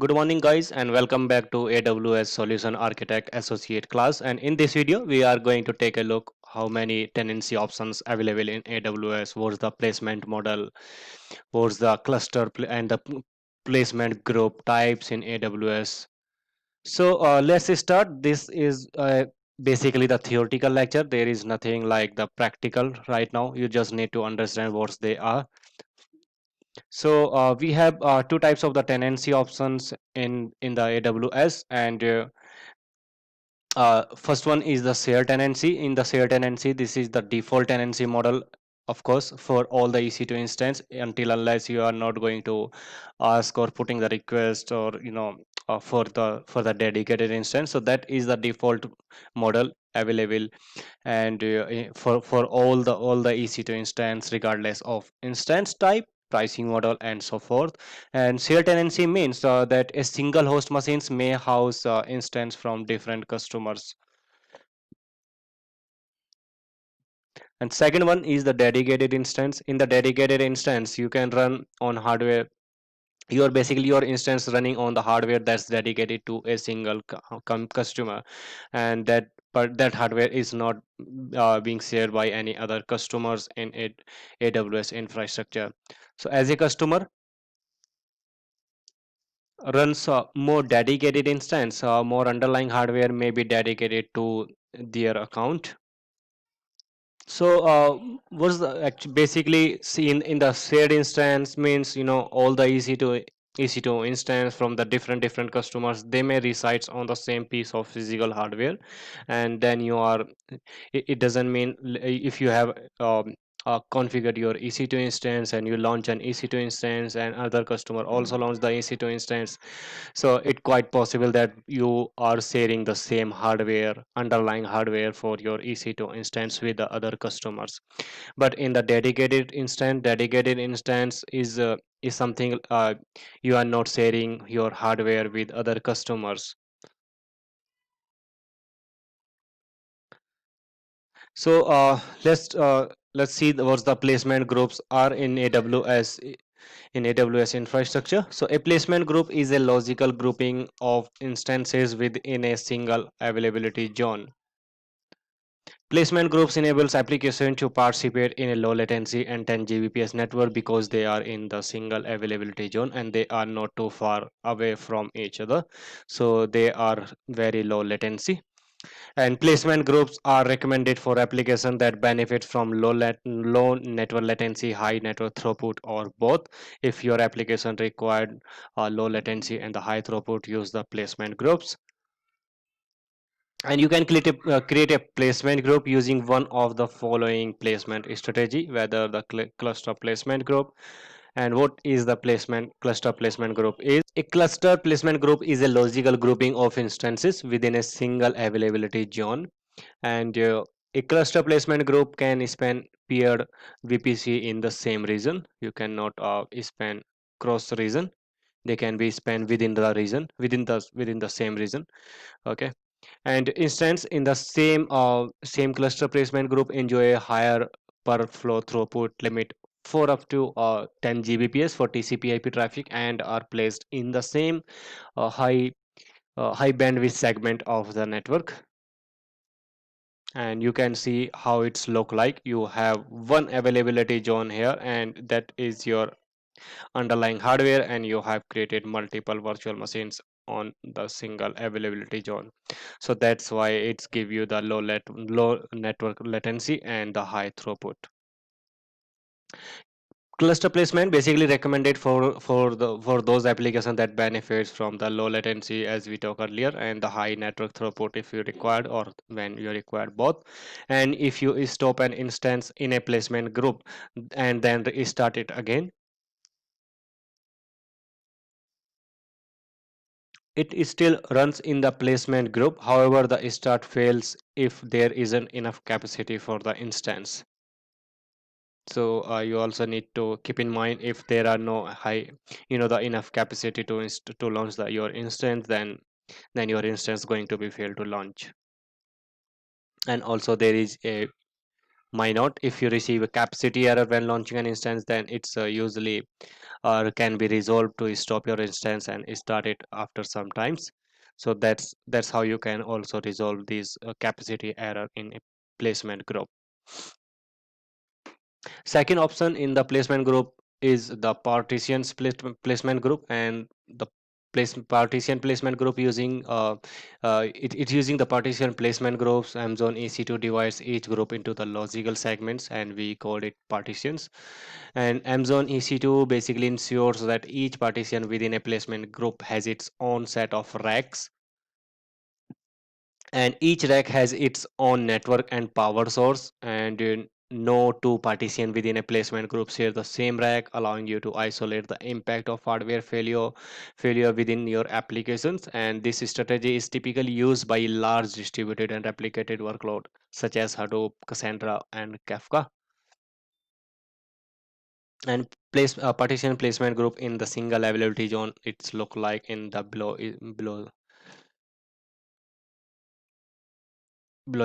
Good morning, guys, and welcome back to AWS Solution Architect Associate class. And in this video, we are going to take a look how many tenancy options available in AWS. What's the placement model? What's the and the placement group types in AWS? Let's start. This is basically the theoretical lecture. There is nothing like the practical right now. You just need to understand what they are. We have two types of the tenancy options in the AWS, and first one is the share tenancy. In the share tenancy, this is the default tenancy model, of course, for all the EC2 instance until unless you are not going to ask or putting the request or for the dedicated instance. So that is the default model available and for all the EC2 instance regardless of instance type, pricing model, and so forth. And shared tenancy means that a single host machines may house instance from different customers. And second one is the dedicated instance. In the dedicated instance, you can run on hardware. Your instance running on the hardware that's dedicated to a single customer, and that hardware is not being shared by any other customers in AWS infrastructure. So as a customer runs more dedicated instance, more underlying hardware may be dedicated to their account. What's the basically seen in the shared instance means all the EC2 instance from the different customers, they may reside on the same piece of physical hardware, and then it doesn't mean if you have configured your EC2 instance and you launch an EC2 instance and other customer also launch the EC2 instance, so it's quite possible that you are sharing the same hardware, underlying hardware for your EC2 instance with the other customers. But in the dedicated instance is something you are not sharing your hardware with other customers. Let's see what the placement groups are in AWS infrastructure. So a placement group is a logical grouping of instances within a single availability zone. Placement groups enables application to participate in a low latency and 10 Gbps network because they are in the single availability zone and they are not too far away from each other. So they are very low latency. And placement groups are recommended for application that benefit from low network latency, high network throughput, or both. If your application required low latency and the high throughput, use the placement groups. And you can create a placement group using one of the following placement strategy, whether the cluster placement group. And what is the placement cluster placement group is? A cluster placement group is a logical grouping of instances within a single availability zone, and a cluster placement group can span paired VPC in the same region. You cannot span cross region. They can be spanned within the region, within the same region. Okay, and instance in the same cluster placement group enjoy a higher per flow throughput limit for up to 10 Gbps for TCP/IP traffic and are placed in the same high bandwidth segment of the network. And you can see how it's look like. You have one availability zone here, and that is your underlying hardware, and you have created multiple virtual machines on the single availability zone. So that's why it's give you the low network latency and the high throughput. Cluster placement basically recommended for those applications that benefits from the low latency as we talked earlier and the high network throughput if you required or when you require both. And if you stop an instance in a placement group and then restart it again, it still runs in the placement group. However, the start fails if there isn't enough capacity for the instance. You also need to keep in mind if there are no the enough capacity to launch your instance, then your instance going to be failed to launch. And also there is Might not. If you receive a capacity error when launching an instance, then it's usually can be resolved to stop your instance and start it after some times. So that's how you can also resolve these capacity error in a placement group. Second option in the placement group is the placement group, and the partition placement group using it's using the partition placement groups. Amazon EC2 divides each group into the logical segments, and we call it partitions. And Amazon EC2 basically ensures that each partition within a placement group has its own set of racks, and each rack has its own network and power source, and no two partition within a placement group share the same rack, allowing you to isolate the impact of hardware failure within your applications. And this strategy is typically used by large distributed and replicated workload such as Hadoop, Cassandra, and Kafka. And partition placement group in the single availability zone, it's look like in the below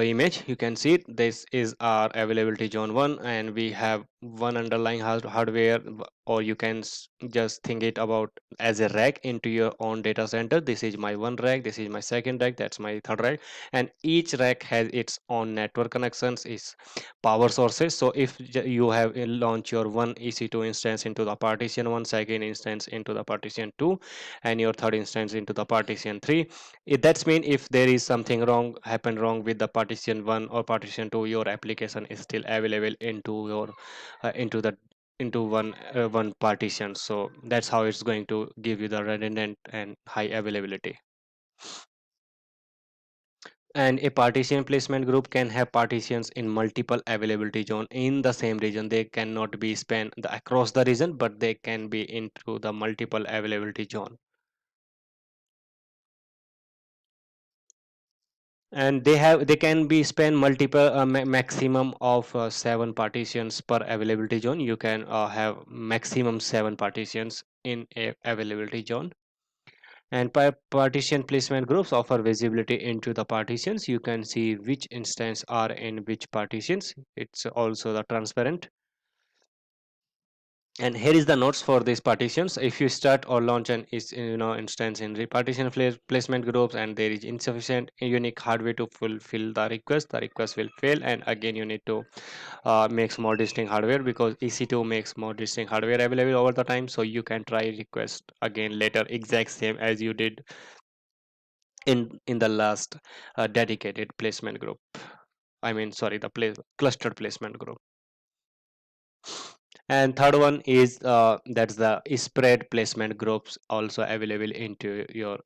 image. You can see it. This is our availability zone 1, and we have one underlying hardware, or you can just think it about as a rack into your own data center. This is my one rack, this is my second rack, that's my third rack, and each rack has its own network connections, is power sources. So if you have launch your one EC2 instance into the partition 1, second instance into the partition 2, and your third instance into the partition 3, that's mean if there is something wrong with the partition 1 or partition 2, your application is still available into your into the into one partition. So that's how it's going to give you the redundant and high availability. And a partition placement group can have partitions in multiple availability zone in the same region. They cannot be spanned across the region, but they can be into the multiple availability zone. And they can be span multiple maximum of 7 partitions per availability zone. You can have maximum 7 partitions in a availability zone. And partition placement groups offer visibility into the partitions. You can see which instance are in which partitions. It's also the transparent. And here is the notes for these partitions. If you start or launch an instance in the partition placement groups and there is insufficient unique hardware to fulfill the request will fail. And again, you need to make more distinct hardware, because EC2 makes more distinct hardware available over the time. So you can try request again later, exact same as you did in the last dedicated placement group. I mean, sorry, the clustered placement group. And third one is that's the spread placement groups, also available into your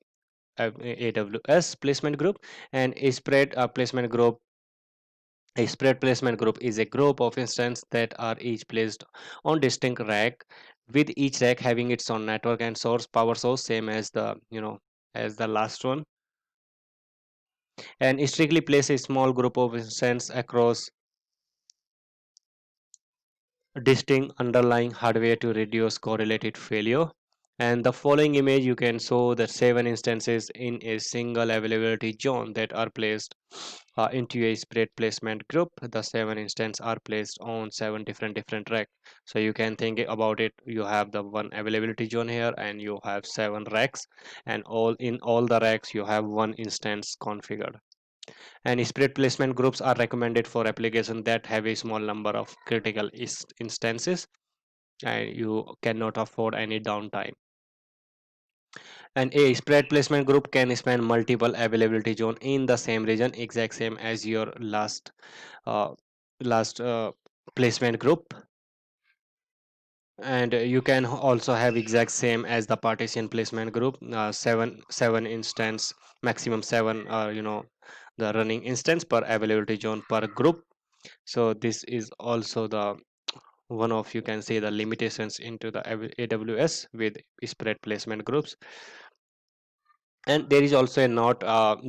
AWS placement group. And a spread placement group is a group of instances that are each placed on distinct rack, with each rack having its own network and power source, same as the as the last one. And strictly place a small group of instances across distinct underlying hardware to reduce correlated failure. And the following image, you can show the 7 instances in a single availability zone that are placed into a spread placement group. The 7 instances are placed on 7 different racks. So you can think about it. You have the one availability zone here, and you have 7 racks, and all the racks you have one instance configured. And spread placement groups are recommended for applications that have a small number of critical instances, and you cannot afford any downtime. And a spread placement group can span multiple availability zone in the same region, exact same as your uh, last placement group. And you can also have exact same as the partition placement group, seven instance, maximum 7, the running instance per availability zone per group. So this is also the one of, you can say, the limitations into the AWS with spread placement groups. And there is also a not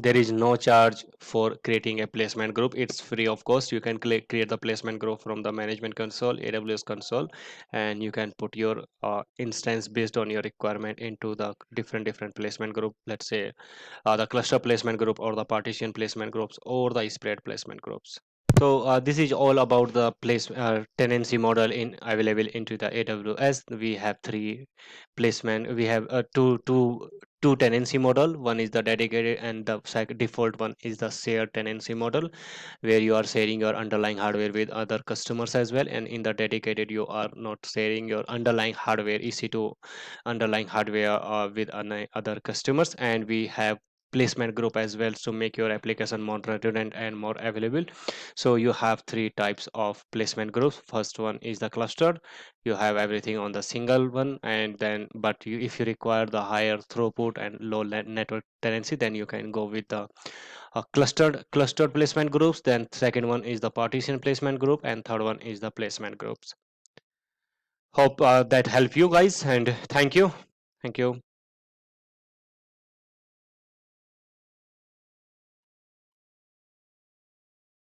there is no charge for creating a placement group. It's free of course. You can create the placement group from the management console, AWS console, and you can put your instance based on your requirement into the different placement group. Let's say the cluster placement group, or the partition placement groups, or the spread placement groups. So this is all about the place tenancy model in available into the AWS. We have three placement. We have two tenancy model. One is the dedicated, and the default one is the shared tenancy model, where you are sharing your underlying hardware with other customers as well. And in the dedicated, you are not sharing your underlying hardware EC2 underlying hardware with other customers. And we have placement group as well to make your application more redundant and more available. So you have three types of placement groups. First one is the clustered. You have everything on the single one, and then but you, if you require the higher throughput and low network tenancy, then you can go with the clustered placement groups. Then second one is the partition placement group, and third one is the placement groups. Hope that help you guys, and thank you. Thank you.